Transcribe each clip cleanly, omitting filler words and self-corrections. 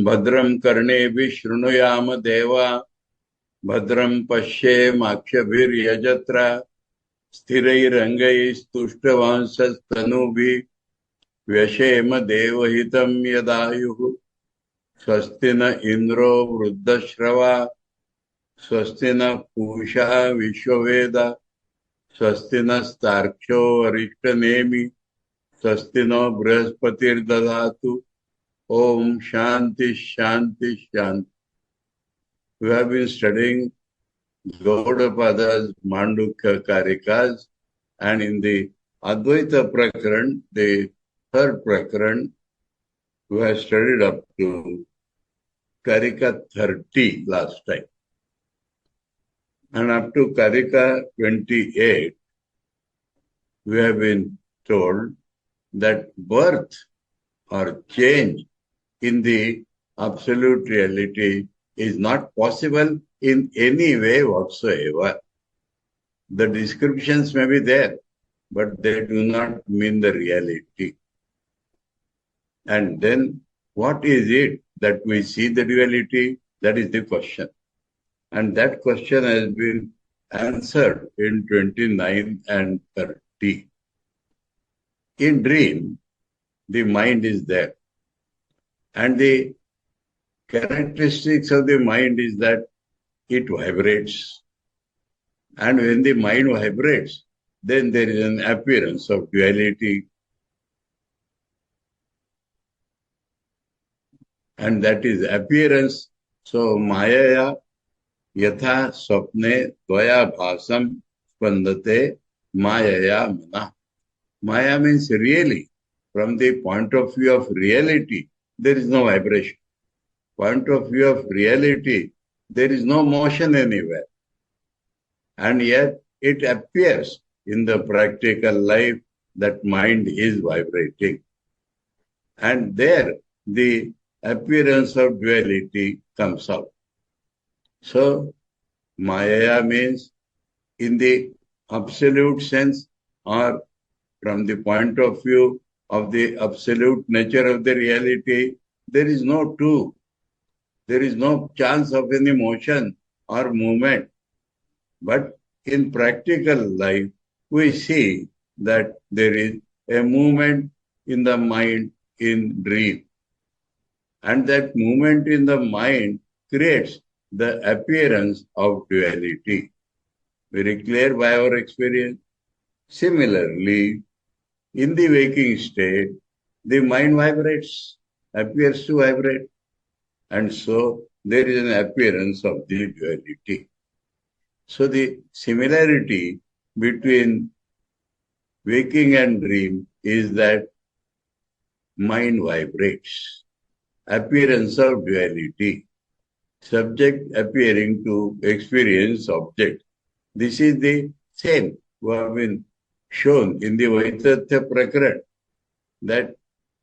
Bhadram karnebi shrunuyama deva Bhadram pashyemakshabhir yajatra Sthirairangai stuštavansas tanubhi Vyashema devahitam yadayuhu Swastina indro vruddashrava Swastina pusha vishwaveda Swastina starksho arishtanemi Swastino brahaspatir dadatu Om Shanti Shanti Shanti. We have been studying Gaudapada's Mandukya Karikas, and in the Advaita Prakaran, the third Prakaran, we have studied up to Karika 30 last time. And up to Karika 28, we have been told that birth or change in the absolute reality is not possible in any way whatsoever. The descriptions may be there, but they do not mean the reality. And then what is it that we see the duality? That is the question. And that question has been answered in 29 and 30. In dream, the mind is there. And the characteristics of the mind is that it vibrates. And when the mind vibrates, then there is an appearance of duality. And that is appearance. So, Mayaya yatha swapne dvaya bhasam spandate Mayaya mana. Maya means really. From the point of view of reality, there is no vibration. Point of view of reality, there is no motion anywhere. And yet it appears in the practical life that mind is vibrating. And there the appearance of duality comes out. So Maya means in the absolute sense or from the point of view of the absolute nature of the reality, there is no two. There is no chance of any motion or movement. But in practical life, we see that there is a movement in the mind in dream. And that movement in the mind creates the appearance of duality. Very clear by our experience. Similarly, in the waking state, the mind vibrates, appears to vibrate. And so there is an appearance of the duality. So the similarity between waking and dream is that mind vibrates. Appearance of duality. Subject appearing to experience object. This is the same we have been shown in the Vaitatya Prakaran, that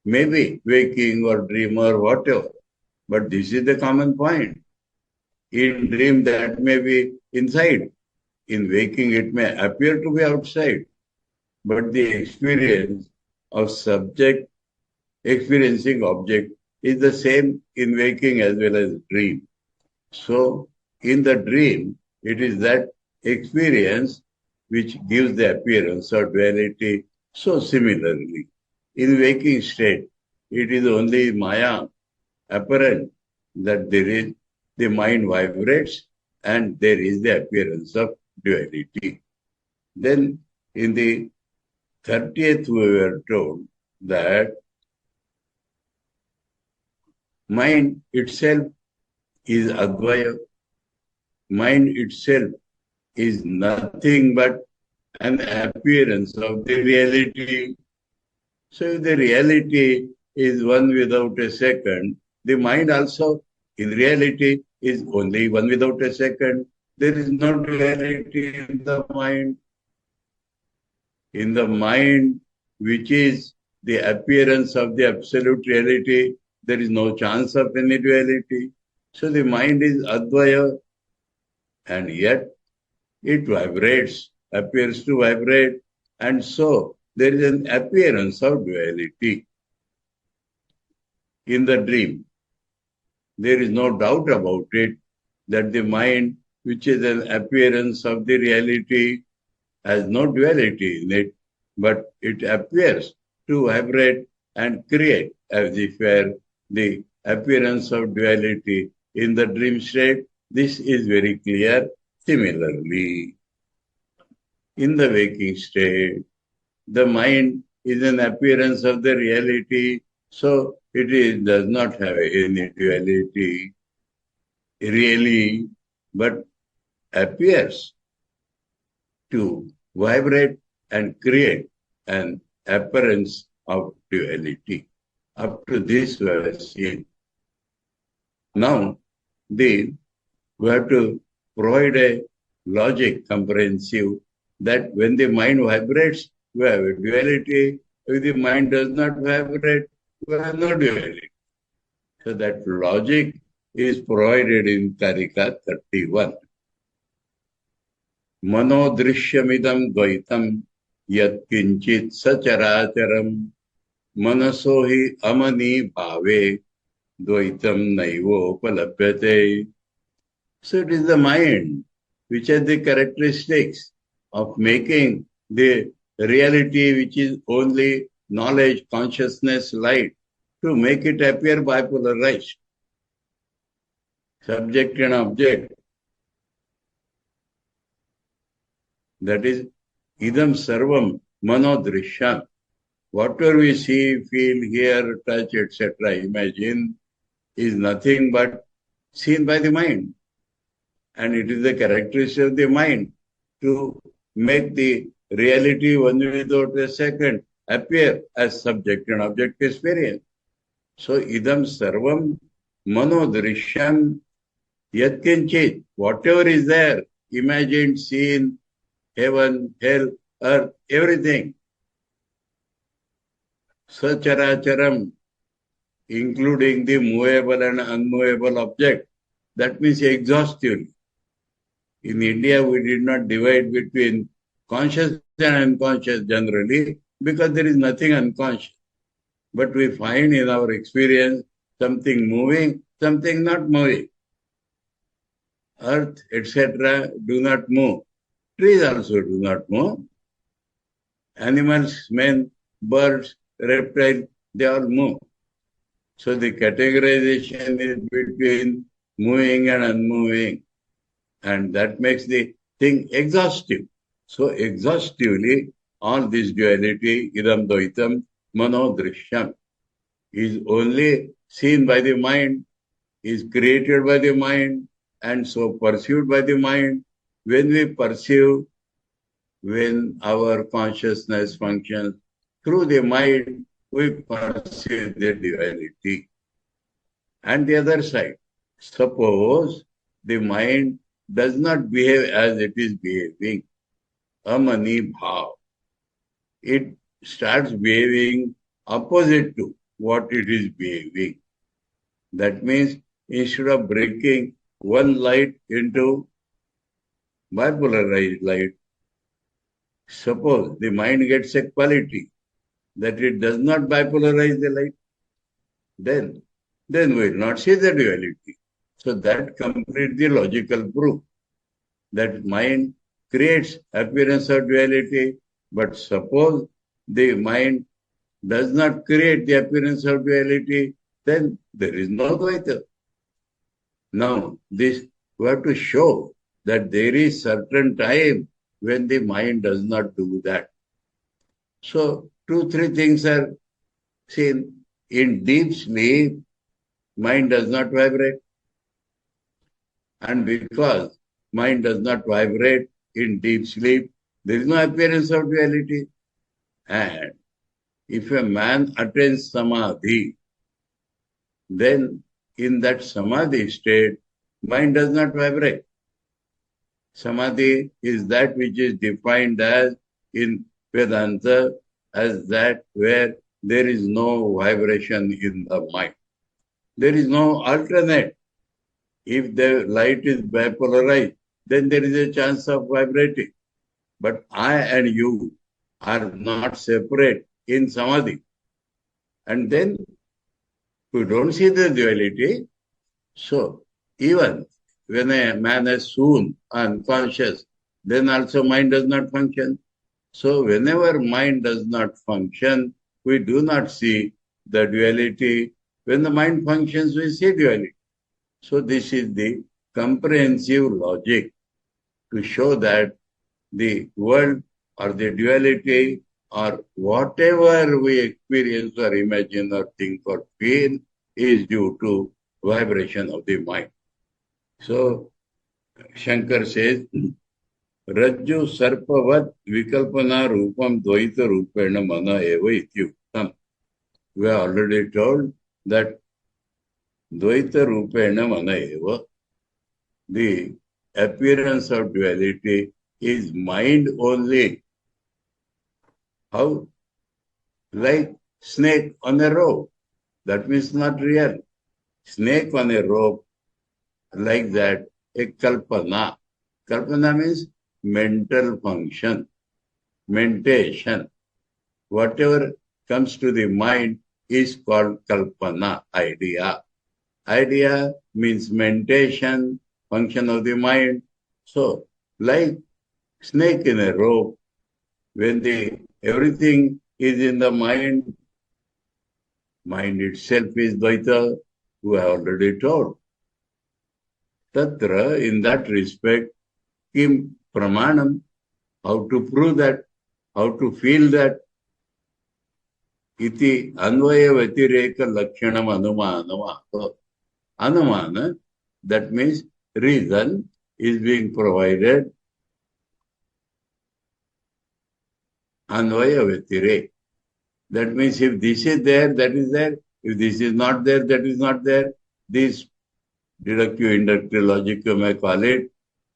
maybe waking or dream or whatever, but this is the common point. In dream that may be inside, in waking it may appear to be outside, but the experience of subject experiencing object is the same in waking as well as dream. So in the dream, it is that experience which gives the appearance of duality. So similarly, in waking state, it is only Maya apparent that there is the mind vibrates and there is the appearance of duality. Then in the 30th we were told that mind itself is Advaya. Mind itself is nothing but an appearance of the reality. So if the reality is one without a second, the mind also in reality is only one without a second. There is no duality in the mind. In the mind, which is the appearance of the absolute reality, there is no chance of any duality. So the mind is Advaya, and yet it vibrates, appears to vibrate, and so there is an appearance of duality in the dream. there is no doubt about it that the mind, which is an appearance of the reality, has no duality in it, but it appears to vibrate and create as if were the appearance of duality in the dream state. This is very clear. Similarly, in the waking state, the mind is an appearance of the reality, so does not have any duality really, but appears to vibrate and create an appearance of duality. Up to this we have seen. Now, we have to provide a logic comprehensive that when the mind vibrates, we have a duality. If the mind does not vibrate, we have no duality. So that logic is provided in Karika 31. Manodrishyamidam dvaitam yat kinchit sacharacharam manaso hi amani bhave dvaitam naivopalabhyate. So it is the mind which has the characteristics of making the reality, which is only knowledge, consciousness, light, to make it appear bipolarized. Subject and object. That is, idam sarvam manodrishyam. Whatever we see, feel, hear, touch, etc., imagine, is nothing but seen by the mind. And it is the characteristic of the mind to make the reality one without a second appear as subject and object experience. So, idam sarvam manodrishyam yatkinchit. Whatever is there, imagined, seen, heaven, hell, earth, everything. Sacharacharam, including the movable and unmovable object. That means exhaustively. In India, we did not divide between conscious and unconscious generally because there is nothing unconscious. But we find in our experience something moving, something not moving. Earth, etc. do not move. Trees also do not move. Animals, men, birds, reptiles, they all move. So the categorization is between moving and unmoving. And that makes the thing exhaustive. So exhaustively, all this duality, idam dvaitam manodrishyam, is only seen by the mind, is created by the mind, and so pursued by the mind. When we perceive, when our consciousness functions through the mind, we perceive the duality. And the other side, suppose the mind does not behave as it is behaving, amani bhav. It starts behaving opposite to what it is behaving. That means instead of breaking one light into bipolarized light, suppose the mind gets a quality that it does not bipolarize the light, then we will not see the duality. So that completes the logical proof that mind creates appearance of duality, but suppose the mind does not create the appearance of duality, then there is no Dvaita. Now, this we have to show that there is certain time when the mind does not do that. So, 2-3 things are seen. In deep sleep, mind does not vibrate. And because mind does not vibrate in deep sleep, there is no appearance of duality. And if a man attains samadhi, then in that samadhi state, mind does not vibrate. Samadhi is that which is defined as in Vedanta as that where there is no vibration in the mind. There is no alternate. If the light is bipolarized, then there is a chance of vibrating. But I and you are not separate in samadhi. And then we don't see the duality. So, even when a man is soon unconscious, then also mind does not function. So, whenever mind does not function, we do not see the duality. When the mind functions, we see duality. So, this is the comprehensive logic to show that the world or the duality or whatever we experience or imagine or think or feel is due to vibration of the mind. So, Shankar says, Rajju sarpavat vikalpana rupam dvaita rupena mana eva ityuktam. We are already told that dvaita rupena mana eva, the appearance of duality is mind only. How? Like snake on a rope. That means not real. Snake on a rope, like that, a kalpana. Kalpana means mental function, mentation. Whatever comes to the mind is called kalpana, idea. Idea means mentation, function of the mind. So, like snake in a rope, when everything is in the mind itself is Dvaita, we have already told. Tatra, in that respect, kim pramanam, how to prove that, how to feel that, iti anvaya vatireka lakshanam anumanam. Anumana, that means reason is being provided. Anvaya vatireka. That means if this is there, that is there. If this is not there, that is not there. This deductive, inductive logic, you may call it,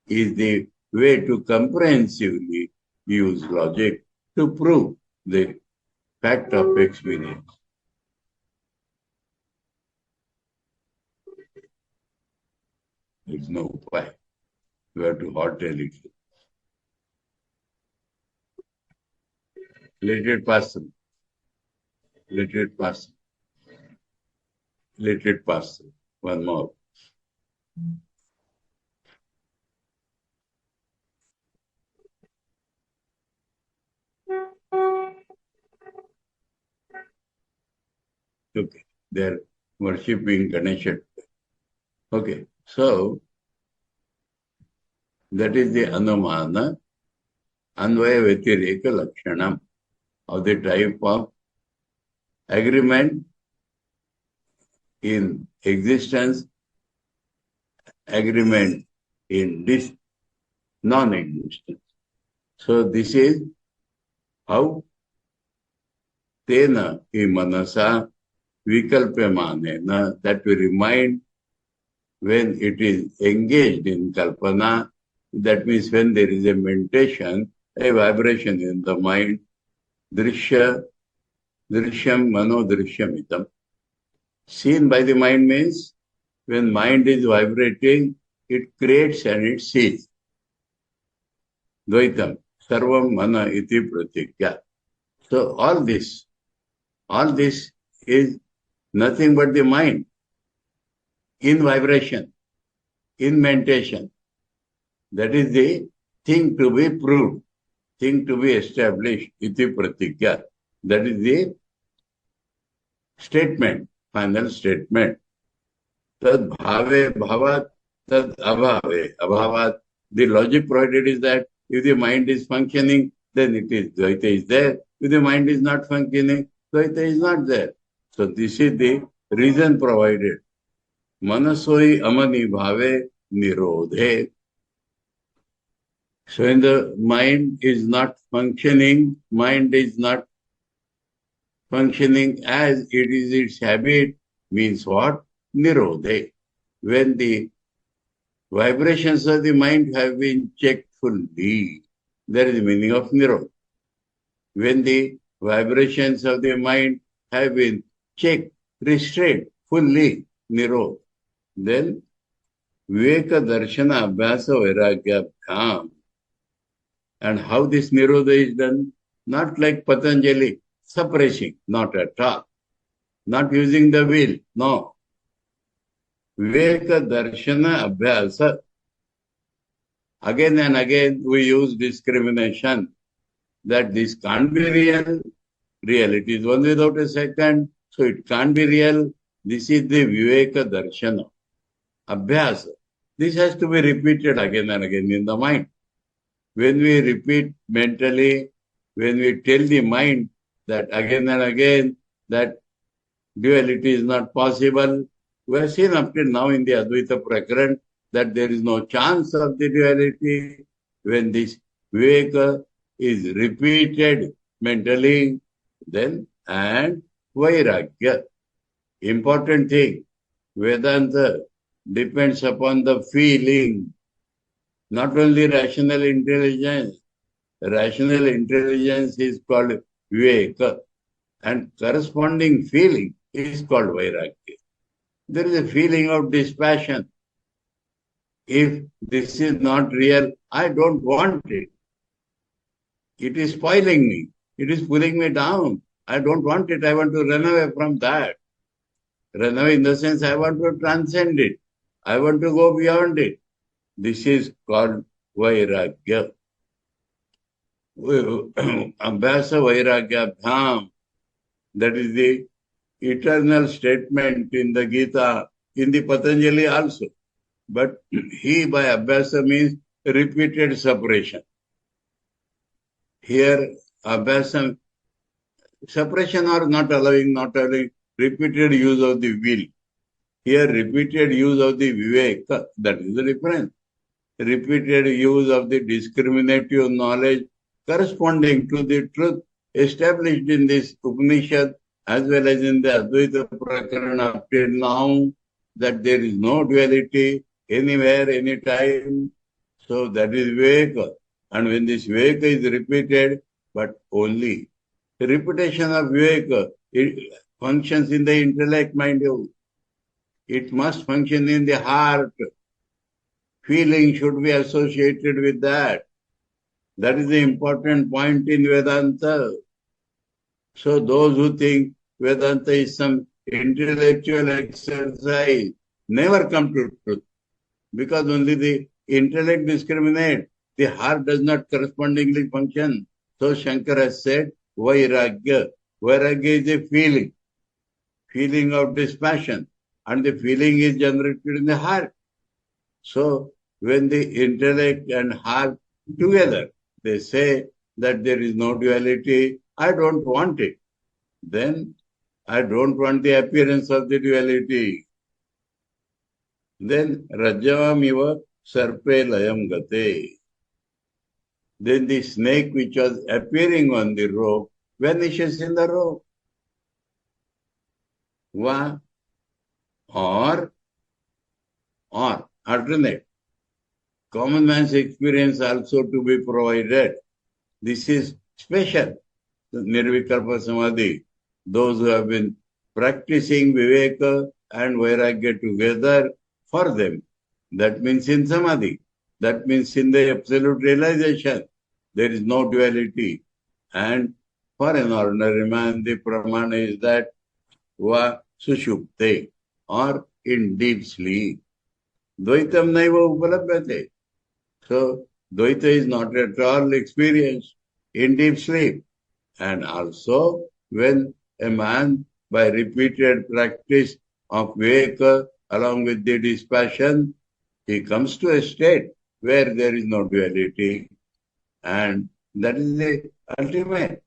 is the way to comprehensively use logic to prove the fact of experience. There is no why. You have to hot a little. Let it pass. Let it pass. Let it pass. One more. Okay, they're worshipping Ganesha. Okay, so that is the Anumana, Anvaya Vatireka Lakshanam, of the type of agreement in existence, agreement in this non-existence. So this is how Tena hi manasa vikalpyamanena, that we remind when it is engaged in kalpana, that means when there is a mentation, a vibration in the mind, drishya, drishyam mano drishyamitam. Seen by the mind means when mind is vibrating, it creates and it sees. Dvaitam, sarvam mana iti pratikya. So all this is nothing but the mind in vibration, in mentation. That is the thing to be proved, thing to be established, iti pratikya. That is the statement, final statement. Tad bhave bhavat, tad abhave abhavat. The logic provided is that if the mind is functioning, then it is Dvaita is there. If the mind is not functioning, Dvaita is not there. So this is the reason provided. Manasoi amani bhave nirodhe. So when the mind is not functioning, as it is its habit, means what? Nirodhe. When the vibrations of the mind have been checked fully, that is the meaning of nirodha. When the vibrations of the mind have been checked, restrained fully, nirodha, then Viveka Darshana Abhyasa Vairagya Bham. And how this nirodha is done? Not like Patanjali, suppressing, not at all. Not using the will, no. Viveka Darshana Abhyasa. Again and again we use discrimination that this can't be real. Reality is one without a second, so it can't be real. This is the Viveka Darshana. Abhyasa. This has to be repeated again and again in the mind. When we repeat mentally, when we tell the mind that again and again that duality is not possible, we have seen up till now in the Advaita Prakaran that there is no chance of the duality. When this Viveka is repeated mentally, then and Vairagya. Important thing, Vedanta depends upon the feeling, not only rational intelligence. Rational intelligence is called Viveka, and corresponding feeling is called Vairagya. There is a feeling of dispassion. If this is not real, I don't want it. It is spoiling me. It is pulling me down. I don't want it. I want to run away from that. Run away in the sense I want to transcend it. I want to go beyond it. This is called Vairagya. Abhyasa Vairagya Bham. That is the eternal statement in the Gita, in the Patanjali also. But he by Abhyasa means repeated separation. Here, Abhyasa, separation or not allowing, repeated use of the will. Here, repeated use of the Viveka, that is the difference. Repeated use of the discriminative knowledge corresponding to the truth established in this Upanishad as well as in the Advaita Prakarana up till now, that there is no duality anywhere, anytime. So that is Viveka. And when this Viveka is repeated, but only repetition of Viveka, it functions in the intellect, mind you. It must function in the heart. Feeling should be associated with that. That is the important point in Vedanta. So those who think Vedanta is some intellectual exercise never come to truth, because only the intellect discriminates. The heart does not correspondingly function. So Shankara has said, Vairagya. Vairagya is a feeling of dispassion, and the feeling is generated in the heart. So when the intellect and heart together, they say that there is no duality, I don't want it. Then I don't want the appearance of the duality. Then Rajavam iva sarpe layam gate. Then the snake which was appearing on the rope vanishes in the rope. Or alternate. Common man's experience also to be provided. This is special. Nirvikalpa Samadhi. Those who have been practicing Viveka and Vairagya together, for them, that means in Samadhi. That means in the absolute realization, there is no duality. And for an ordinary man, the pramana is that va sushupte, or in deep sleep. Dvaitam naiva upalabhyate. So, Dvaita is not at all experienced in deep sleep. And also, when a man, by repeated practice of Viveka, along with the dispassion, he comes to a state where there is no duality. And that is the ultimate.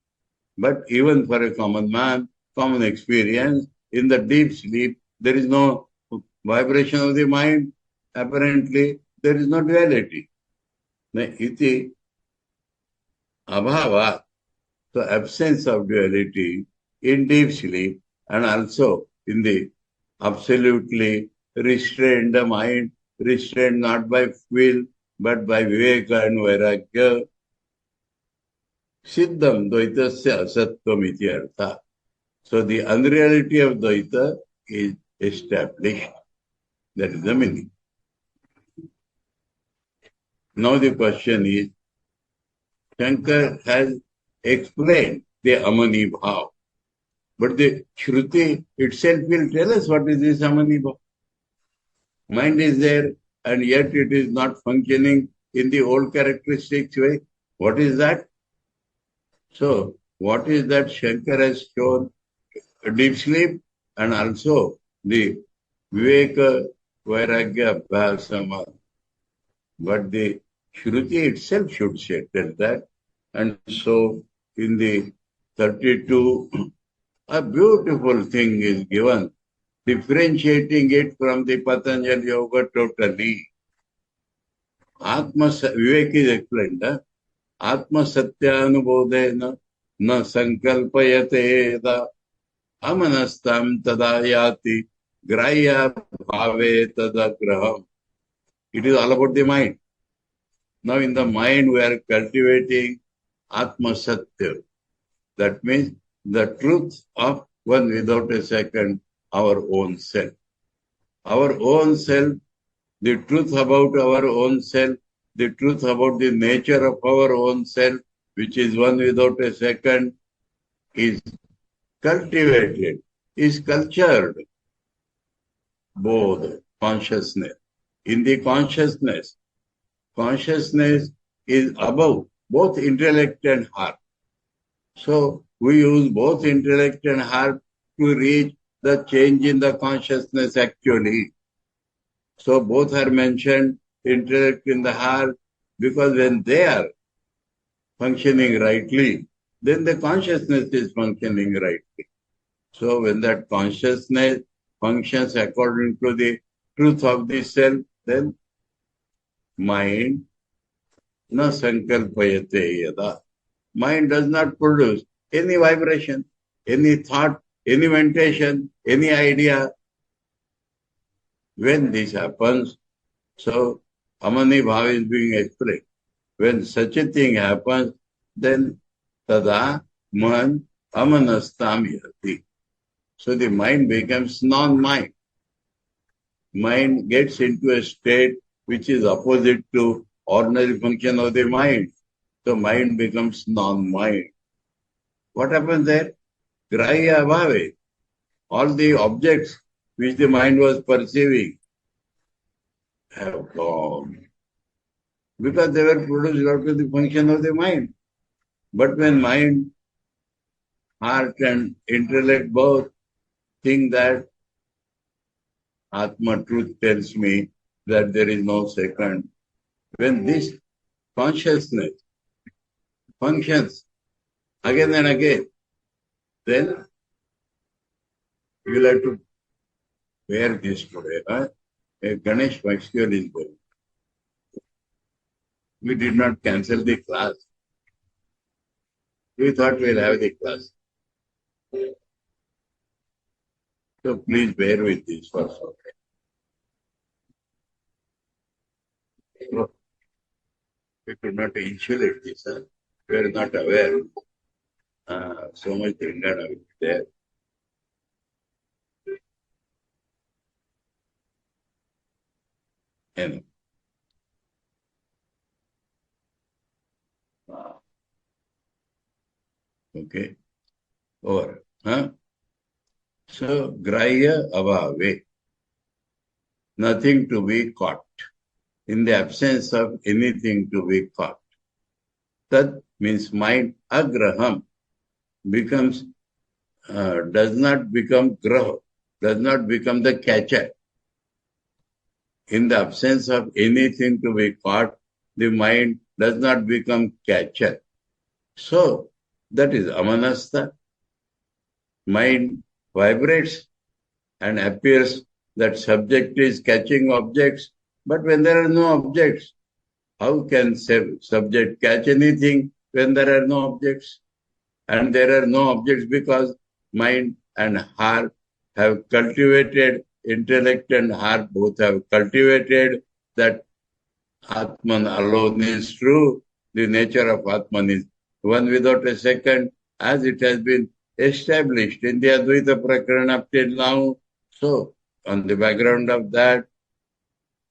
But even for a common man, common experience, in the deep sleep, there is no vibration of the mind. Apparently, there is no duality. Iti abhava, so absence of duality in deep sleep, and also in the absolutely restrained mind, restrained not by will, but by Viveka and Vairagya. Siddham Dvaitasya asatvam iti artha. So the unreality of Dvaita is established. That is the meaning. Now the question is, Shankar has explained the Amani Bhav, but the Shruti itself will tell us what is this Amani Bhav. Mind is there, and yet it is not functioning in the old characteristics way. What is that? So, what is that Shankar has shown? A deep sleep, and also the Viveka Vairagya Bhasama. But the Shruti itself should tell that. And so, in the 32, a beautiful thing is given, differentiating it from the Patanjali Yoga totally. Vivek is explained. Atma Satyanubodhena na sankalpayate da amanastam tadayati grahya bhave tadagraham. It is all about the mind. Now in the mind we are cultivating Atma Satya. That means the truth of one without a second, our own self. Our own self, the truth about our own self, the truth about the nature of our own self, which is one without a second, is cultivated, is cultured. Both consciousness. In the consciousness is above both intellect and heart. So we use both intellect and heart to reach the change in the consciousness actually. So both are mentioned, intellect in the heart, because when they are functioning rightly, then the consciousness is functioning rightly. So when that consciousness functions according to the truth of the self, then mind na sankalpayate yada. Mind does not produce any vibration, any thought, any mentation, any idea. When this happens, so Amani Bhav is being explained. When such a thing happens, then tada man amanastam yati. So the mind becomes non-mind. Mind gets into a state which is opposite to ordinary function of the mind. So mind becomes non-mind. What happens there? Grahya bhave. All the objects which the mind was perceiving have gone. Because they were produced out of the function of the mind. But when mind, heart and intellect both think that Atma truth tells me that there is no second, when this consciousness functions again and again, then you will have to bear this today. A Ganesh festival is going. We did not cancel the class. We thought we'll have the class. So please bear with this first. So, we could not insulate this. We are not aware. So much Lingana is there. And okay. Over. So, grahya abhave. Nothing to be caught. In the absence of anything to be caught. That means mind agraham becomes, does not become graha, does not become the catcher. In the absence of anything to be caught, the mind does not become catcher. So, that is amanasta. Mind vibrates and appears that subject is catching objects, but when there are no objects, how can subject catch anything when there are no objects? And there are no objects because mind and heart have cultivated, intellect and heart both have cultivated that Atman alone is true. The nature of Atman is one without a second, as it has been established in the Advaita Prakarana up till now. So, on the background of that,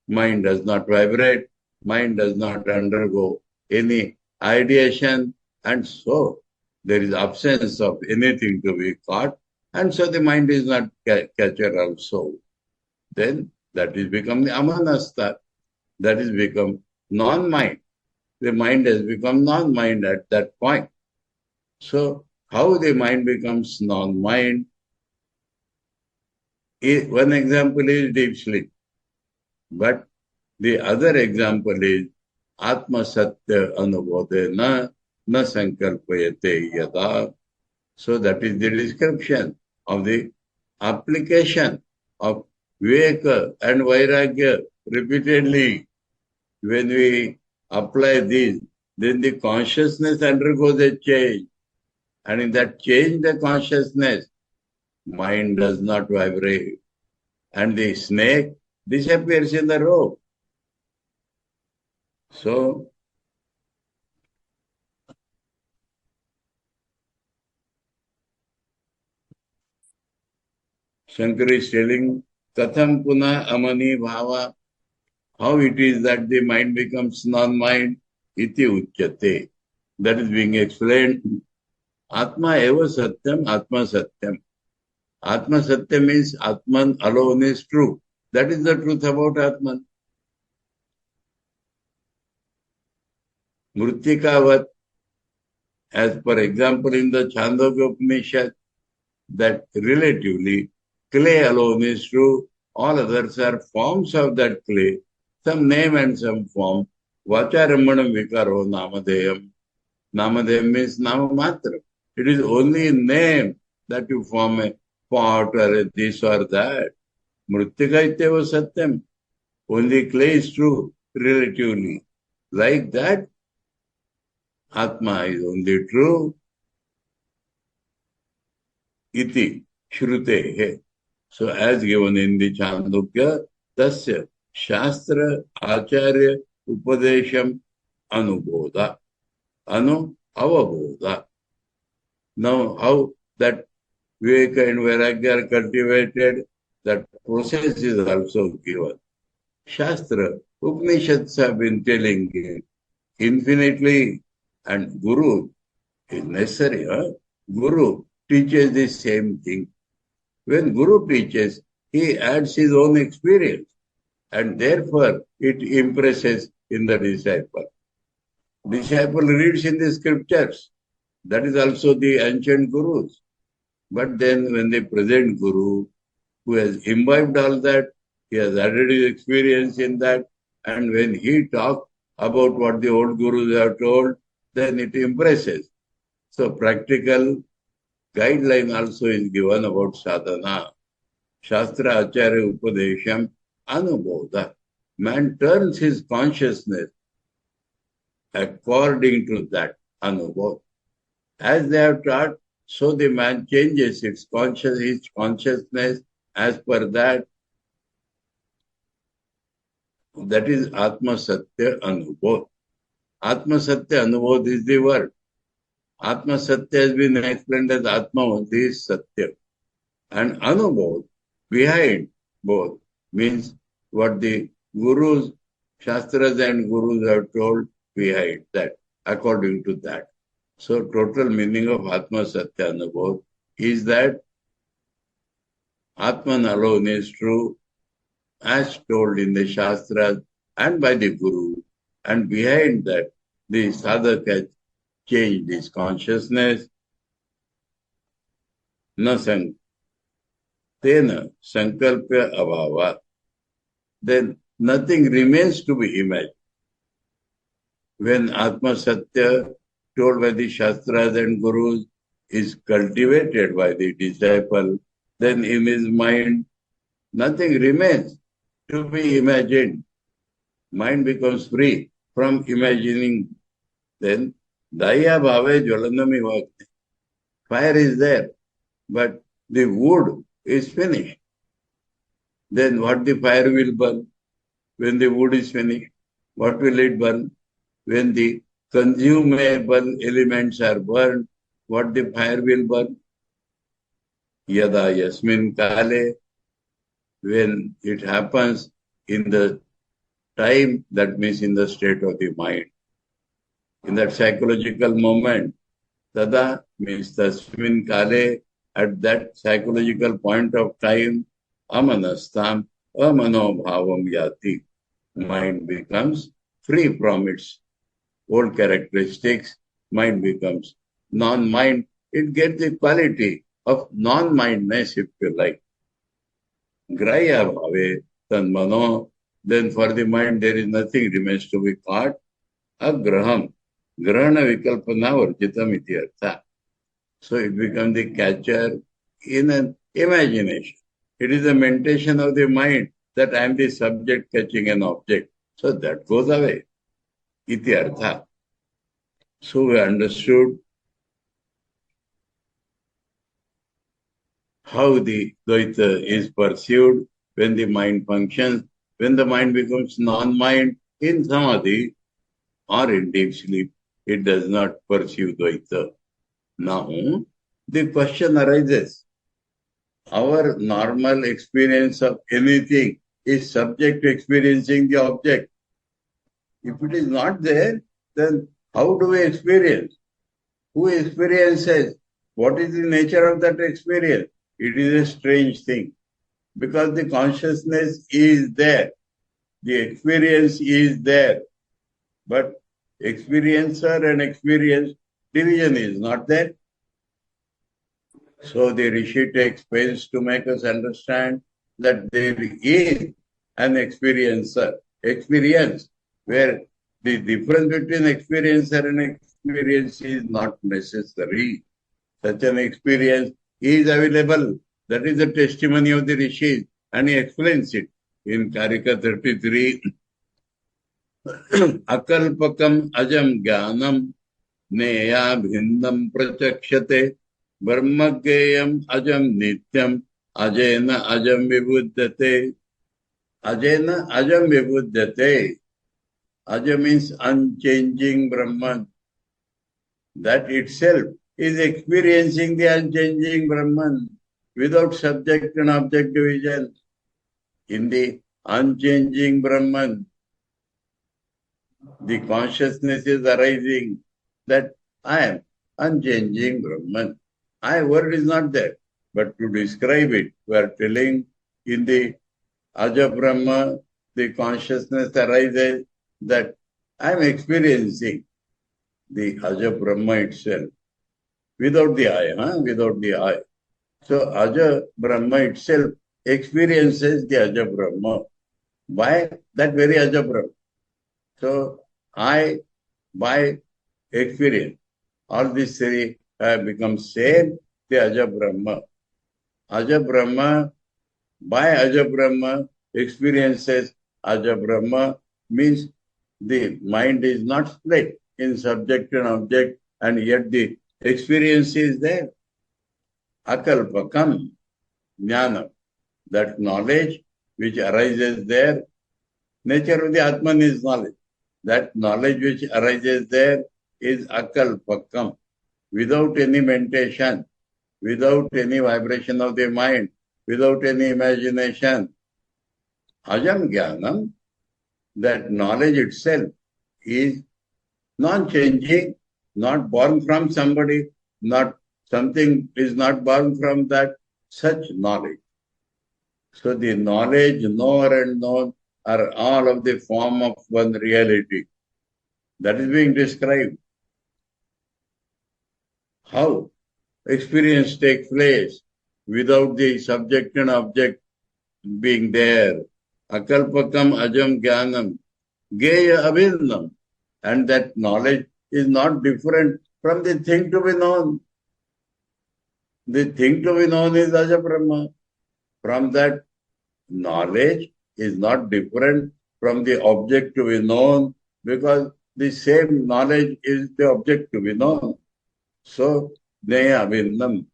mind does not vibrate, mind does not undergo any ideation, and so there is absence of anything to be caught, and so the mind is not catcher also. Then That is become the amanasta. That is become non-mind. The mind has become non-mind at that point. So, how the mind becomes non-mind? One example is deep sleep. But the other example is Atma Satya Anubodena Na Sankalpayate Yada. So that is the description of the application of Viveka and Vairagya repeatedly. When we apply this, then the consciousness undergoes a change. And in that change, the consciousness, mind does not vibrate. And the snake disappears in the rope. So, Shankar is telling, Katham Puna Amani Bhava, how it is that the mind becomes non-mind, iti uchyate. That is being explained. Atma eva satyam, Atma satyam. Atma satyam means Atman alone is true. That is the truth about Atman. Muktikā, as per example in the Māṇḍūkya Upaniṣad, that relatively clay alone is true. All others are forms of that clay, some name and some form. Vacharammanam vikaro namadeyam. Namadeyam means namamatra. It is only in name that you form a pot or a this or that. Muktikā ityeva satyam. Only clay is true, relatively. Like that, Atma is only true. Iti shrutehe. So as given in the Māṇḍūkya, tasya shastra acharya upadesham anubodha. Avabodha. Now how that Viveka and Vairagya are cultivated, that process is also given. Shastra, Upanishads have been telling it infinitely, and Guru is necessary. Guru teaches the same thing. When Guru teaches, he adds his own experience, and therefore it impresses in the disciple. Disciple reads in the scriptures. That is also the ancient Gurus. But then when the present Guru, who has imbibed all that, he has added his experience in that, and when he talks about what the old Gurus have told, then it impresses. So practical guideline also is given about sadhana. Shastra Acharya Upadesham Anubodha. Man turns his consciousness according to that Anubodha. As they have taught, so the man changes his consciousness as per that. That is Atma Satya Anubodh. Atma Satya Anubodh is the word. Atma Satya has been explained as Atma only is Satya. And Anubodh, behind both, means what the Gurus, Shastras and Gurus have told behind that, according to that. So total meaning of Atma Satya Anubodh is that Atman alone is true, as told in the Shastras and by the Guru. And behind that, the sadhak has changed his consciousness. Tena sankalpya abhava. Then nothing remains to be imagined. When Atma Satya, told by the Shastras and Gurus, is cultivated by the disciple, then in his mind, nothing remains to be imagined. Mind becomes free from imagining. Then, daya bhave jwalanami vakti. Fire is there, but the wood is finished. Then what the fire will burn? When the wood is finished, what will it burn? When the consumable elements are burned, what the fire will burn? Yada yasmin kale. When it happens in the time, that means in the state of the mind. In that psychological moment, tada means tasmin kale, at that psychological point of time, amanastam, amanobhavam yati. Mind becomes free from its old characteristics. Mind becomes non-mind. It gets the quality of non-mindness, if you like. Grahya bhave tanmano. Then for the mind there is nothing remains to be caught. Agraham. Grahana vikalpana varjitam iti artha. So it becomes the catcher in an imagination. It is a mentation of the mind that I am the subject catching an object. So that goes away. Iti artha. So we understood how the Dvaita is pursued when the mind functions, when the mind becomes non-mind in samadhi or in deep sleep, it does not pursue Dvaita. Now, the question arises, our normal experience of anything is subject to experiencing the object. If it is not there, then how do we experience? Who experiences? What is the nature of that experience? It is a strange thing. Because the consciousness is there. The experience is there. But experiencer and experience division is not there. So the Rishi takes pains to make us understand that there is an experiencer, experience, where the difference between experiencer and experience is not necessary. Such an experience is available. That is the testimony of the Rishis, and he explains it in Karika 33. Akalpakam ajam jnanam neya bhinnam prachakshate brahmageyam ajam nityam ajena ajam vibuddhate. Ajena ajam vibuddhate. Aja means unchanging Brahman. That itself is experiencing the unchanging Brahman without subject and object division. In the unchanging Brahman, the consciousness is arising that I am unchanging Brahman. I word is not there. But to describe it, we are telling in the Aja Brahma, the consciousness arises that I am experiencing the Aja Brahma itself without the I, without the I. So Aja Brahma itself experiences the Aja Brahma by that very Aja Brahma. So I, by experience, all these three have become same, the Aja Brahma. Aja Brahma, by Aja Brahma, experiences Aja Brahma means the mind is not split in subject and object, and yet the experience is there. Akalpakam, jnana, that knowledge which arises there, nature of the ātman is knowledge. That knowledge which arises there is akalpakam, without any mentation, without any vibration of the mind, without any imagination. Ajam jnanam, that knowledge itself is non-changing, not born from somebody, not something is not born from that, such knowledge. So the knowledge, knower and known are all of the form of one reality. That is being described. How experience takes place without the subject and object being there. Akalpakam ajam jnanam geya abhinnam. And that knowledge is not different from the thing to be known. The thing to be known is Aja Brahma. From that knowledge is not different from the object to be known, because the same knowledge is the object to be known. So, Neya Abhinnam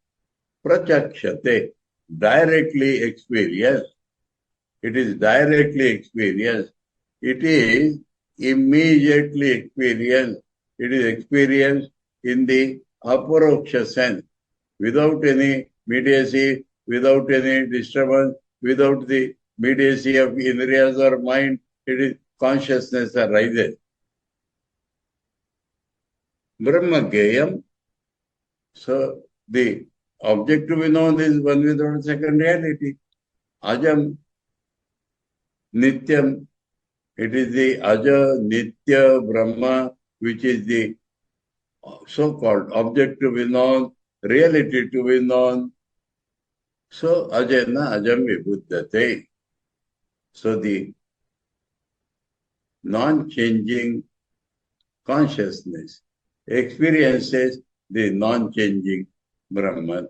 Prachakshate, directly experienced. It is directly experienced. It is immediately experienced. It is experienced in the aparoksha sense, without any mediacy, without any disturbance, without the mediacy of indriyas or mind. It is consciousness arises. Brahmageyam. So the object to be known is one without a second reality. Ajam, Nityam, it is the Aja, Nitya, Brahma, which is the so-called object to be known, reality to be known. So, Ajana Ajam Vibuddhate. So, the non-changing consciousness experiences the non-changing Brahman.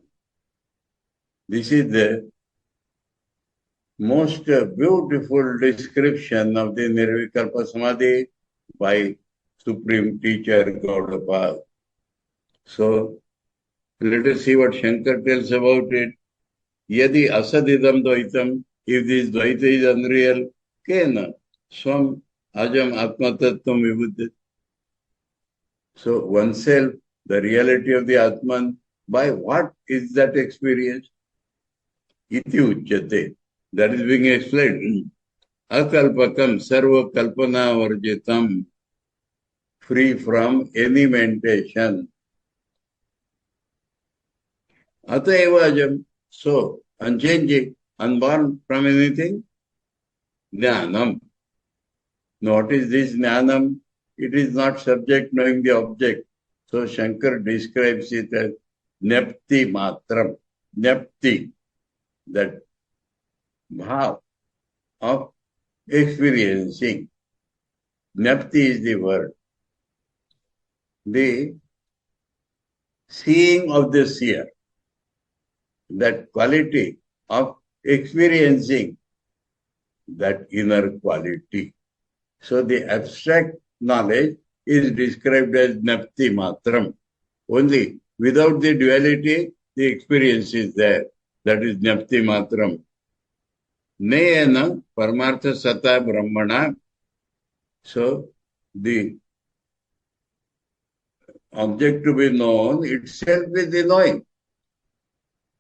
This is the most beautiful description of the Nirvikalpa Samadhi by Supreme Teacher Gaudapad. So, let us see what Shankar tells about it. Yadi asadidam dvaitam, if this dvaita is unreal, kena swam ajam atmatattvam vibuddhit. So, oneself, the reality of the Atman, by what is that experience? Iti uchyate. That is being explained. Akalpakam sarva kalpana varjitam, free from any mentation. Atayeva ajam, so unchanging, unborn from anything. Jnanam. Now, what is this jnanam? It is not subject knowing the object. So Shankar describes it as nepti matram. Nepti, that bhav of experiencing. Nepti is the word. The seeing of the seer. That quality of experiencing, that inner quality. So the abstract knowledge is described as nepti matram. Only without the duality, the experience is there. That is nepti matram. Neyana paramartha sata brahmana. So the object to be known itself is the knowing.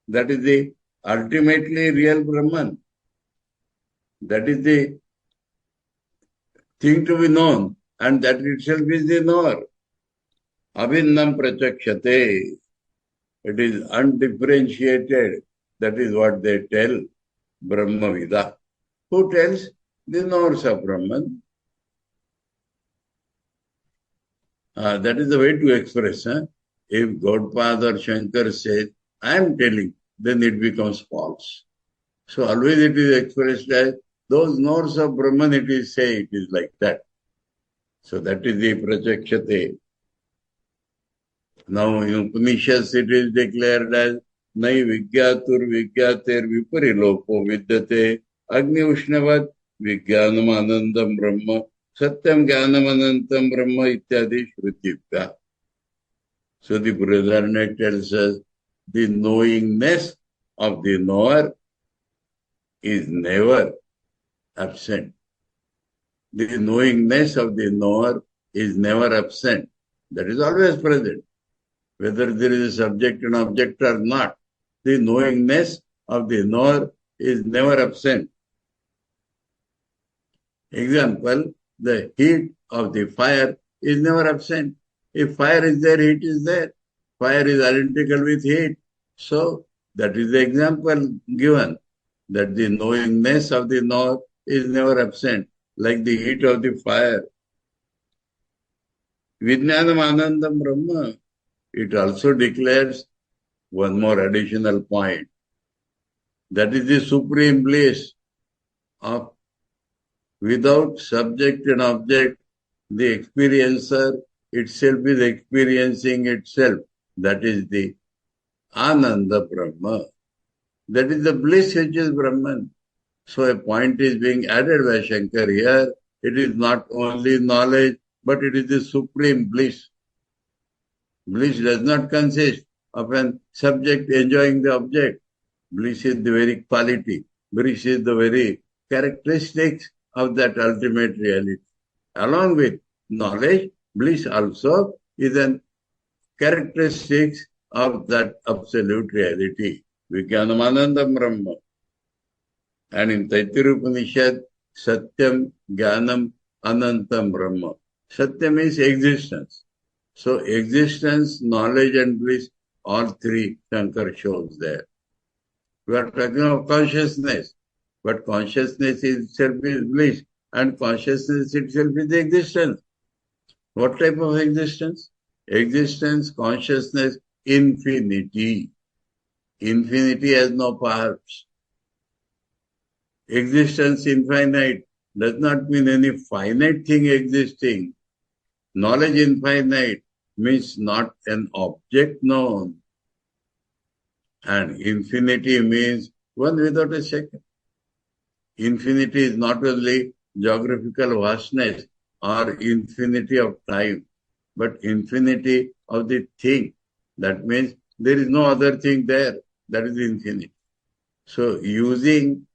That is the ultimately real Brahman. That is the thing to be known, and that itself is the knower. Abhinnam prachakshate. It is undifferentiated. That is what they tell Brahmavida. Who tells? The knowers of Brahman. That is the way to express. If Gaudapad or Shankar says, I am telling, then it becomes false. So always it is expressed as those knowers of Brahman, it is say it is like that. So that is the prachakshate. Now in Upanishads it is declared as Nai Vigyatur Vigyater Viparilopo Vidyate Agni Ushnavat Vigyanam Anandam Brahma Satyam Jnanam Anantam Brahma Ityadi Shrutivya. So the Brihadaranyaka tells us the knowingness of the knower is never absent. The knowingness of the knower is never absent. That is always present. Whether there is a subject and object or not, the knowingness of the knower is never absent. Example, the heat of the fire is never absent. If fire is there, heat is there. Fire is identical with heat. So, that is the example given, that the knowingness of the knower is never absent, like the heat of the fire. Vijnanam Anandam Brahma. It also declares one more additional point. That is the supreme bliss of without subject and object, the experiencer itself is experiencing itself. That is the Ananda Brahma. That is the bliss which is Brahman. So a point is being added by Shankar here. It is not only knowledge, but it is the supreme bliss. Bliss does not consist of a subject enjoying the object. Bliss is the very quality. Bliss is the very characteristics of that ultimate reality. Along with knowledge, bliss also is a characteristics of that absolute reality. Vijnanam Anandam Brahma. And in Taittiriya Upanishad, Satyam, Jnanam, Anantam Brahma. Satyam is existence. So existence, knowledge and bliss, all three Shankar shows there. We are talking of consciousness. But consciousness itself is bliss, and consciousness itself is existence. What type of existence? Existence, consciousness, infinity. Infinity has no parts. Existence infinite does not mean any finite thing existing. Knowledge infinite means not an object known. And infinity means one without a second. Infinity is not only geographical vastness or infinity of time, but infinity of the thing. That means there is no other thing there. That is infinity. So using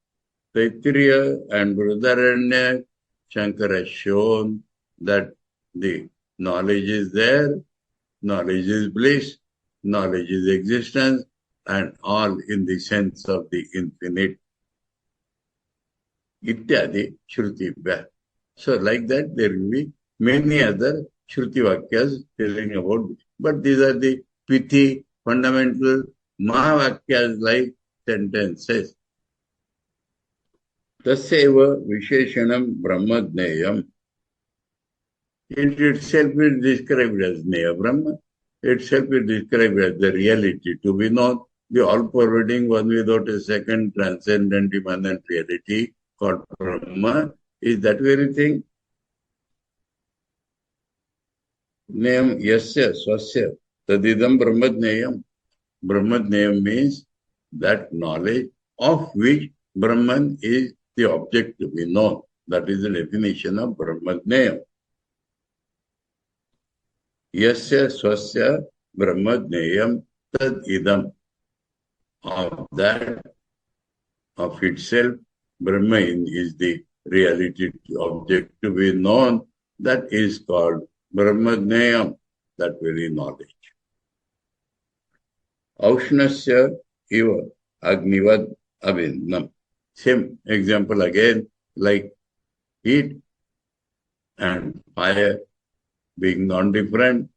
Taittiriya and Brihadaranyaka, Shankara has shown that the knowledge is there, knowledge is bliss, knowledge is existence, and all in the sense of the infinite. Ityadi Shrutibhya. So like that there will be many other Shruti Vakyas telling about it. But these are the pithy, fundamental Mahavakyas like sentences. Tasyeva Visheshanam Brahmadneyam. It itself is described as Neya Brahma. Itself is described as the reality to be known, the all-pervading, one without a second, transcendent, immanent reality called Brahma is that very thing. Neyam yasya swasya tadidam brahmadneyam. Brahmadneyam means that knowledge of which Brahman is the object to be known. That is the definition of Brahmadneyam. Yasya swasya brahmadneyam tadidam. Of that, of itself, Brahman is the reality object to be known. That is called Brahmadneyam, that very knowledge. Aushnasya eva agnivad avinnam. Same example again, like heat and fire being non-different.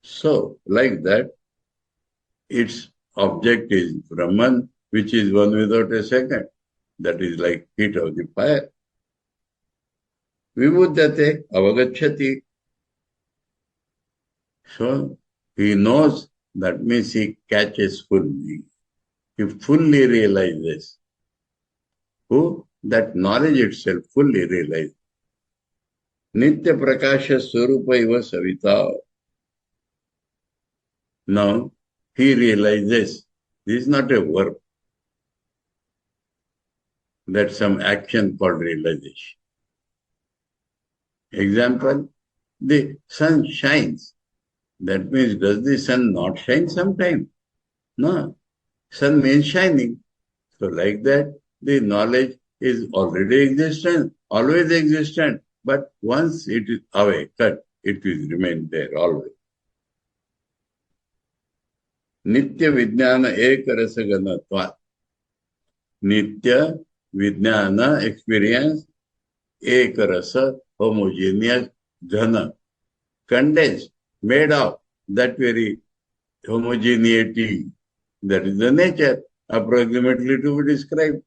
So, like that, its object is Brahman, which is one without a second. That is like heat of the fire. Vibuddhate avagacchati. So, he knows, that means he catches fully. He fully realizes. Who? That knowledge itself fully realizes. Nitya prakasha swarupa iva savita. Now, he realizes this is not a verb. That's some action called realization. Example, the sun shines. That means, does the sun not shine sometime? No. Sun means shining. So like that, the knowledge is already existent, always existent. But once it is away, cut, it will remain there always. Nitya Vijnana Ekarasa Ganatva. Nitya Vijnana experience, Ekarasa, homogeneous, Ghana, condensed, made of that very homogeneity. That is the nature, approximately to be described.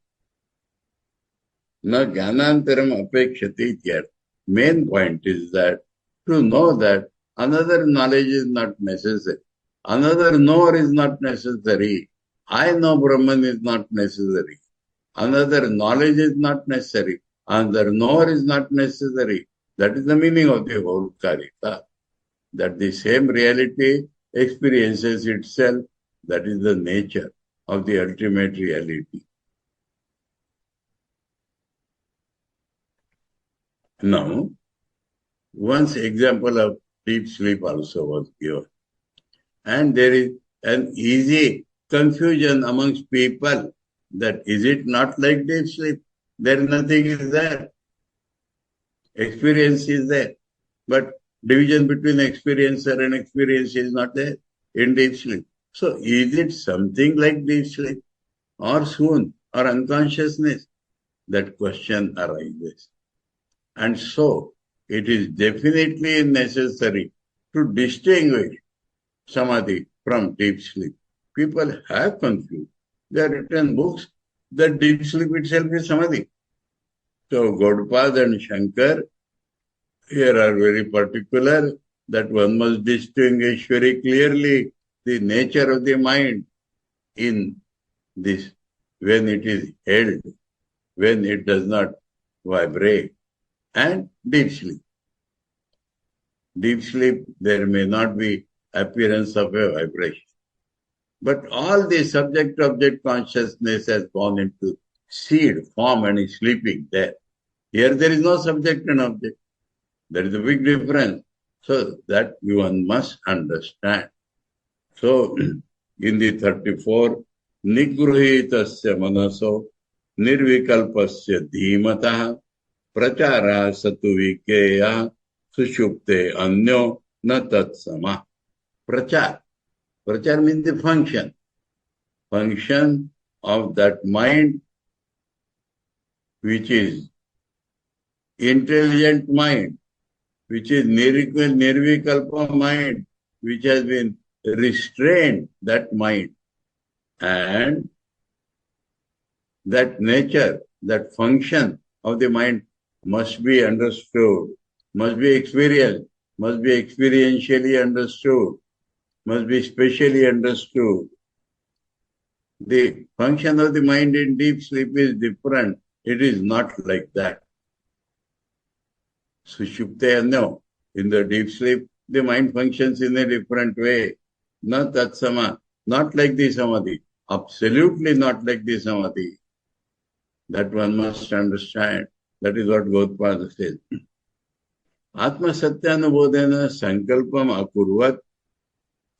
Na Jnanantaram apekshati ityartha. Main point is that to know that another knowledge is not necessary. Another knower is not necessary. I know Brahman is not necessary. Another knowledge is not necessary. Another knower is not necessary. That is the meaning of the whole Karika. That the same reality experiences itself. That is the nature of the ultimate reality. Now, once example of deep sleep also was given. And there is an easy confusion amongst people that is it not like deep sleep? There nothing is there. Experience is there. But division between experiencer and experience is not there in deep sleep. So is it something like deep sleep or swoon or unconsciousness? That question arises. And so it is definitely necessary to distinguish samadhi from deep sleep. People have confused. They have written books That deep sleep itself is samadhi. So Gaudapad and Shankar here are very particular that one must distinguish very clearly the nature of the mind in this, when it is held, when it does not vibrate, and deep sleep. Deep sleep, there may not be appearance of a vibration. But all the subject-object consciousness has gone into seed form and is sleeping there. Here there is no subject and object. There is a big difference. So that one must understand. So in the 34, Nigruhitasya manaso nirvikalpasya dhimataha prachara satuvikeya sushupte anyo na tatsama. Prachar. Prachar means the function. Function of that mind, which is intelligent mind, which is nirvikalpa mind, which has been restrained, that mind. And that nature, that function of the mind must be understood, must be experienced, must be experientially understood, must be specially understood. The function of the mind in deep sleep is different. It is not like that. Sushupte no. In the deep sleep, the mind functions in a different way. Not tatsama, not like the samadhi. Absolutely not like the samadhi. That one must understand. That is what Gautpada says. Atma Satyanubodhena Sankalpam Akurvat.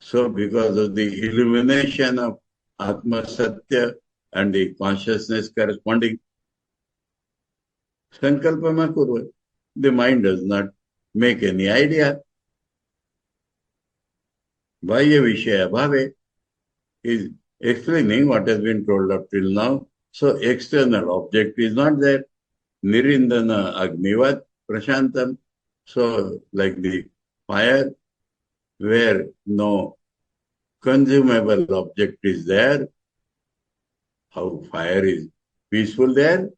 So because of the illumination of Atma Satya and the consciousness corresponding, Sankalpam Akurvat. The mind does not make any idea. Vaya Vishaya Bhave is explaining what has been told up till now. So external object is not there. Nirindana Agnivat Prashantam. So like the fire, where no consumable object is there, how fire is peaceful there?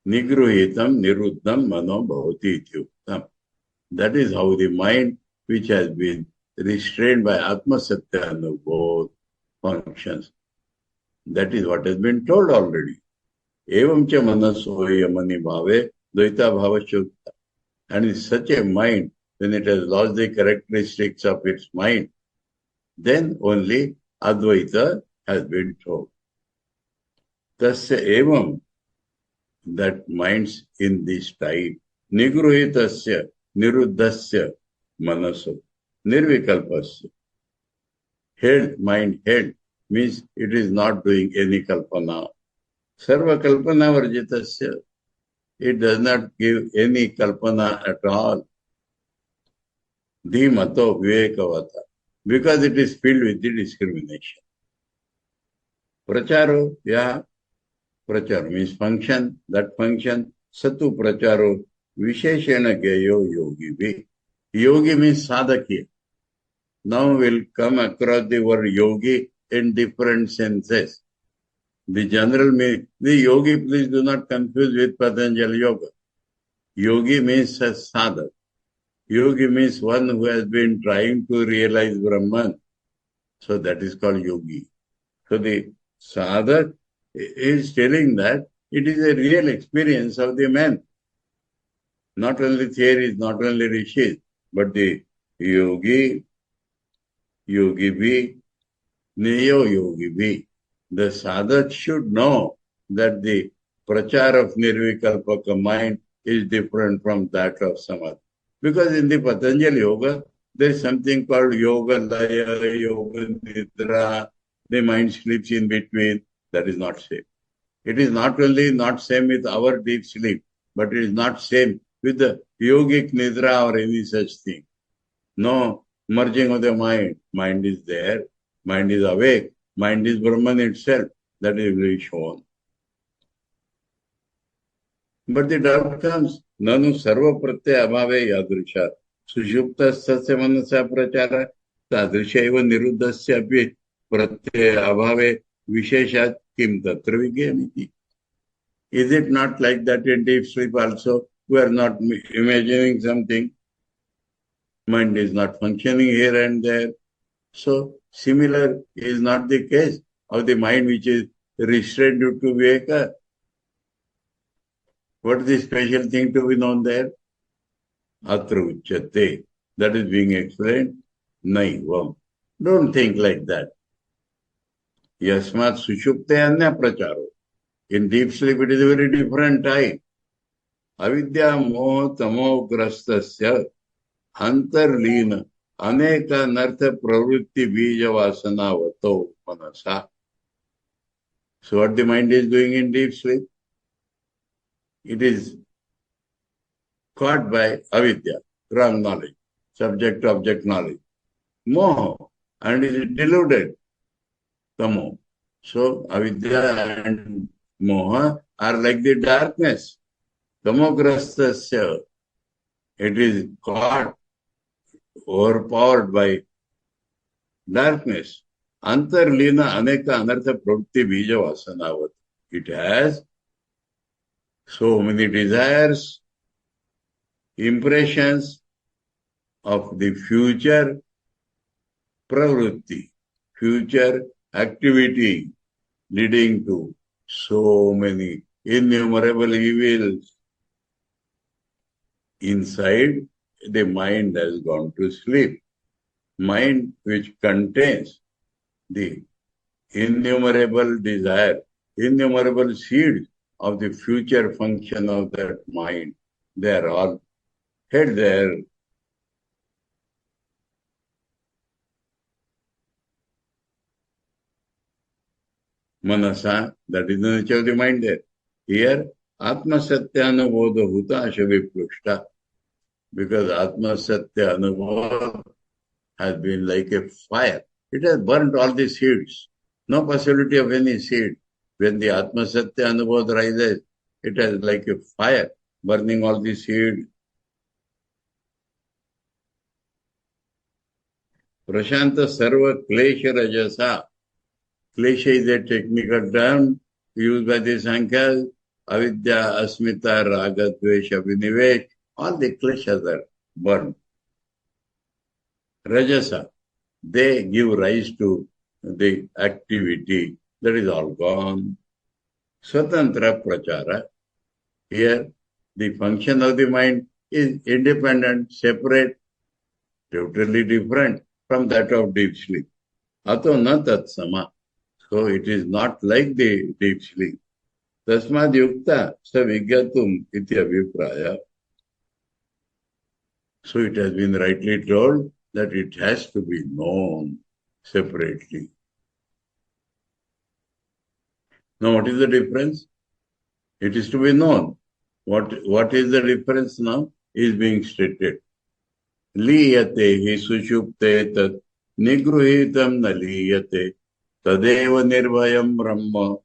Nigruhitam niruddham mano bhavati ityuktam. That is how the mind, which has been restrained by Atma Satya Anubodh, functions. That is what has been told already. Evam cha manaso yamani bhave dvaita bhava shukta. And in such a mind, when it has lost the characteristics of its mind, then only Advaita has been told. Tasya evam, that minds in this type, nigruhitasya, niruddhasya, manaso, nirvikalpasya. Held, mind held, means it is not doing any kalpana. Sarva kalpana varjitasya. It does not give any kalpana at all. Dhimato vivekavata. Because it is filled with the discrimination. Pracharo, yeah. Pracharo means function. That function, satu pracharo, visheshena gayo yogi bhi. Yogi means sadhakya. Now we'll come across the word yogi in different senses. The general meaning, the yogi, please do not confuse with Patanjali Yoga. Yogi means a sadhak. Yogi means one who has been trying to realize Brahman. So that is called yogi. So the sadhak is telling that it is a real experience of the man. Not only theories, not only rishis, but the yogi bhi, neyo yogi bhi. The sadhak should know that the prachar of nirvikalpaka mind is different from that of samadhi. Because in the Patanjali Yoga, there is something called yoga laya, yoga nidra. The mind sleeps in between. That is not same. It is not only not same with our deep sleep, but it is not same with the yogic nidra or any such thing. No merging of the mind. Mind is there. Mind is awake. Mind is Brahman itself. That is really shown. But the doubt comes, nanu sarva pratyaya abhave yadrisha sushupta sasya manasa prachara tadrisha eva niruddhasya api pratyaya abhave visheshat kim tatra vigyamiti. Is it not like that in deep sleep also? We are not imagining something. Mind is not functioning here and there. So, similar is not the case of the mind which is restrained due to Viveka. What is the special thing to be known there? Atharvaveda. That is being explained. Naivam. Don't think like that. Yasmat sushupte anya pracharo. In deep sleep, it is a very different type. Avidya moha tamo grastasya antarlina aneka nartha pravritti bija vasana vato manasa. So what the mind is doing in deep sleep? It is caught by avidya, wrong knowledge, subject-object knowledge, moha, and is deluded, tamo. So avidya and moha are like the darkness. Tamograstasya, it is caught, overpowered by darkness. Antarlina aneka anartha pravritti bija vasanavat. It has so many desires, impressions of the future pravritti, future activity leading to so many innumerable evils. Inside, the mind has gone to sleep. Mind which contains the innumerable desire, innumerable seeds of the future function of that mind. They are all hid there. Manasa, that is the nature of the mind there. Here, Atma Satya Anubodha Huta Ashaviprushta. Because Atma Satya Anubodha has been like a fire. It has burnt all the seeds. No possibility of any seed. When the Atma Satya Anubodha rises, it is like a fire, burning all the seeds. Prashanta Sarva Klesha Rajasa. Klesha is a technical term used by the Sankhya. Avidya, Asmita, Raga, Dvesha, Vinivesh. All the kleshas are burned. Rajasa, they give rise to the activity. That is all gone. Swatantra Prachara. Here, the function of the mind is independent, separate, totally different from that of deep sleep. Ato na tatsama. So it is not like the deep sleep. Tasmad yukta savigyatum iti avipraya. So it has been rightly told that it has to be known separately. Now what is the difference? It is to be known. What is the difference now? Is being stated. Liyate hi sushupte tat nigruhitam na liyate tadeva nirvayam brahma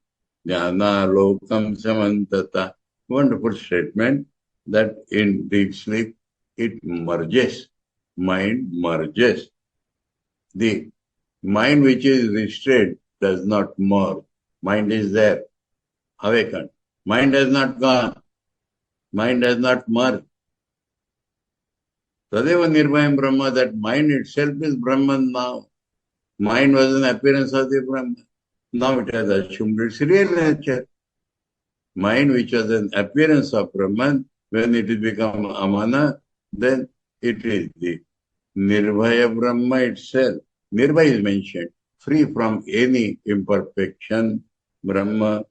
jnana lokam samantata. Wonderful statement that in deep sleep it merges. Mind merges. The mind which is restrained does not merge. Mind is there, awakened. Mind has not gone. Mind has not merged. Tadeva nirvayam brahma, that mind itself is Brahman now. Mind was an appearance of the Brahman. Now it has assumed its real nature. Mind which was an appearance of Brahman, when it has become Amana, then it is the Nirvaya Brahma itself. Nirvaya is mentioned, free from any imperfection, Brahma.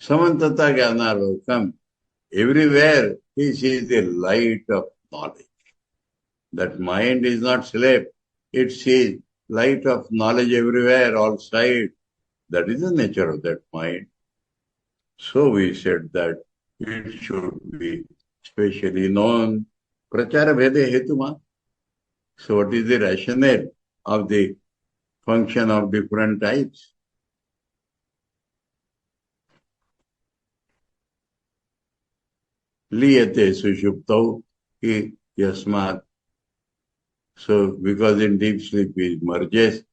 Samantata Jnanalokam. Everywhere he sees the light of knowledge. That mind is not slave. It sees light of knowledge everywhere, all sides. That is the nature of that mind. So we said that it should be specially known. Prachara Veda Hetuma. So what is the rationale of the function of different types? Liyate sushuptau hi yasmat. So because in deep sleep it merges,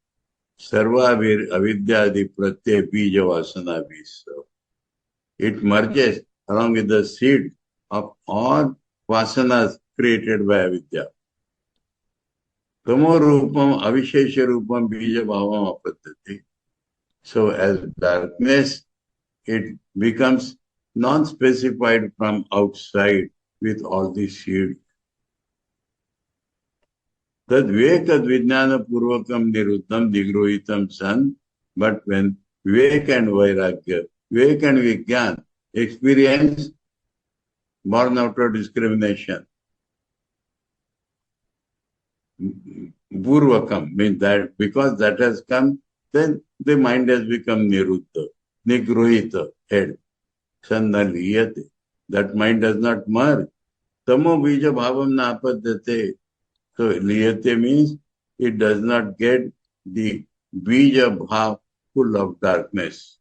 Sarva avidyadi pratyay bija vasana bisa. It merges along with the seed of all vasanas created by avidya. Tamo rupam avishesha rupam bija bhavam apaddhati. So as darkness, it becomes non-specified from outside with all these seeds. Tad vivekad vijnana purvakam niruddham digrohitam san. But when vivek and vairagya, vivek and vigyan, experience born out of discrimination. Purvakam means that because that has come, then the mind has become niruddha, nigrohita, head. Sanna liyate. That mind does not merge. Tamo bija bhavam na apaddhate. So liyate means it does not get the bija bhav full of darkness.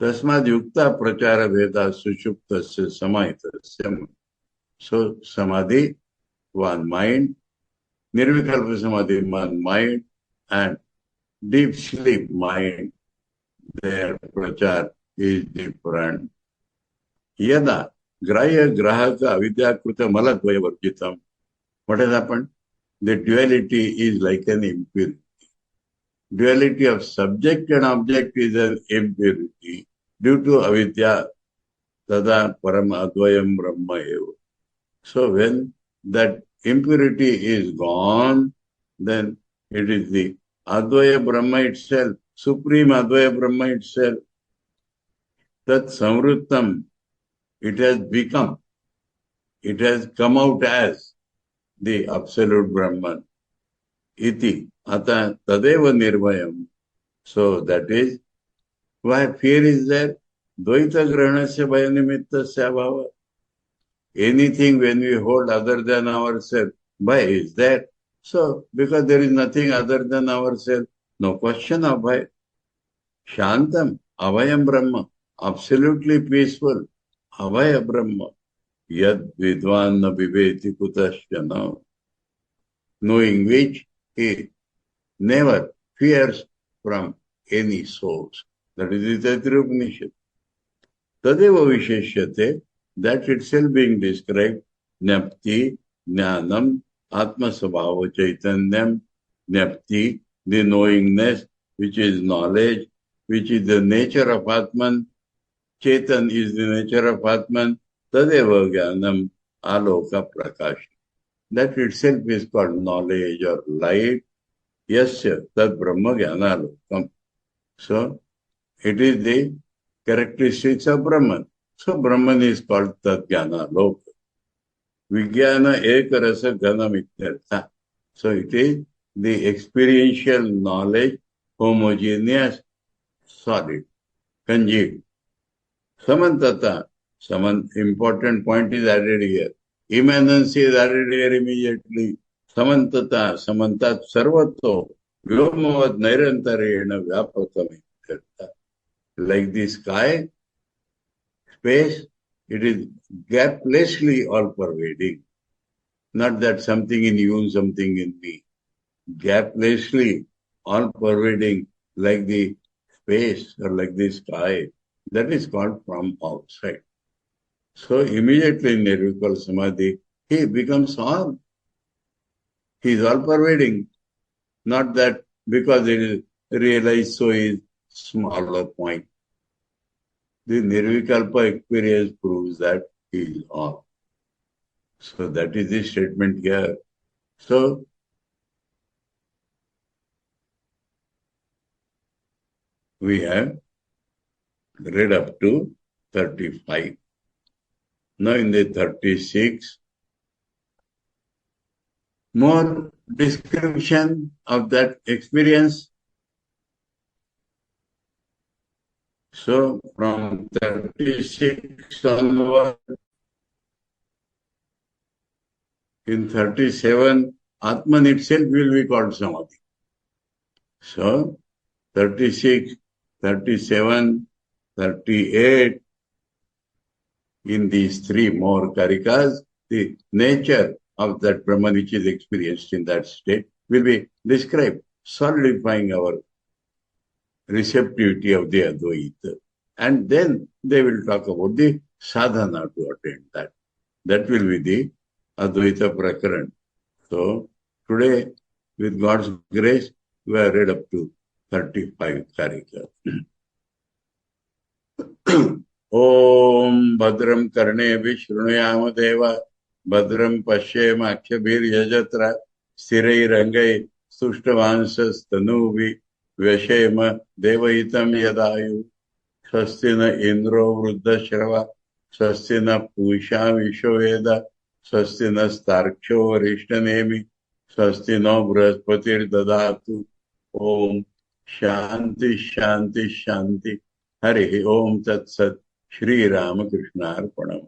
Tasmad yukta prachara veda sushuptasya samahitasya. So samadhi, one mind, nirvikalpa samadhi, one mind, and deep sleep mind, their prachar is different. Yada grahya grahaka avidyakruta maladvaya varjitam. What has happened? The duality is like an impurity. Duality of subject and object is an impurity due to avidya, tada param advayam brahma eva. So when that impurity is gone, then it is the advaya brahma itself, supreme advaya brahma itself. Tat samvrittam, it has become, it has come out as the absolute Brahman. Iti, ata tadeva nirvayam. So that is why fear is there. Dvaita grahanasya bhayanimitasya bhava. Anything when we hold other than ourselves, bhaya is there. So, because there is nothing other than ourselves, no question of bhaya. Shantam, avayam Brahma, absolutely peaceful, avaya Brahma. Yad vidvan na viveti kutasya. Knowing which he never fears from any source. That is the Upanishad. Tadeva visheshyate, that itself being described, Nyapti, Jnanam, Atma Sabhava Chaitanyam, Nyapti, the knowingness, which is knowledge, which is the nature of Atman, Chaitan is the nature of Atman, Tadeva Jnanam, Aloka Prakash. That itself is called knowledge or light. Yasya, Tad Brahma Jnana Lokam. So, it is the characteristics of Brahman. So, Brahman is called Tad Jnana Loka. Vijnana Ekarasa Ghanam Ityartha. So, it is the experiential knowledge, homogeneous, solid, congealed. Samantata, important point is added here. Immanency is added here immediately. Samantata, samantat sarvato, vyomavad nairantarena vyapakam. Like the sky, space, it is gaplessly all-pervading. Not that something in you and something in me. Gaplessly all-pervading like the space or like the sky. That is called from outside. So immediately in Nirvikal Samadhi, he becomes all. He is all-pervading. Not that because it is realized so is smaller point. The Nirvikalpa experience proves that he is all. So that is the statement here. So, we have read up to 35. Now in the 36, more description of that experience. So from 36 onward, in 37, Atman itself will be called Samadhi. So 36, 37, 38, in these three more karikas, the nature of that Brahman which is experienced in that state will be described. solidifying our receptivity of the Advaita. And then they will talk about the sadhana to attain that. That will be the Advaita Prakaran. So today, with God's grace, we have read up to 35 karika. Om Badram Karne Vishrunayama Deva Badram Pashyem Akhyabhir Yajatra Stirai Rangai Sushtavanshas Tanuvi Vyashema Devaitam Yadayu Swastina Indro Vruddha Shrava Swastina Pusha Vishwaveda Swastina Starksho Varishtanemi Swastino Brahaspatir Dadatu Om Shanti Shanti Shanti Hari Om Tat Sat Shri Ramakrishna Arpanam.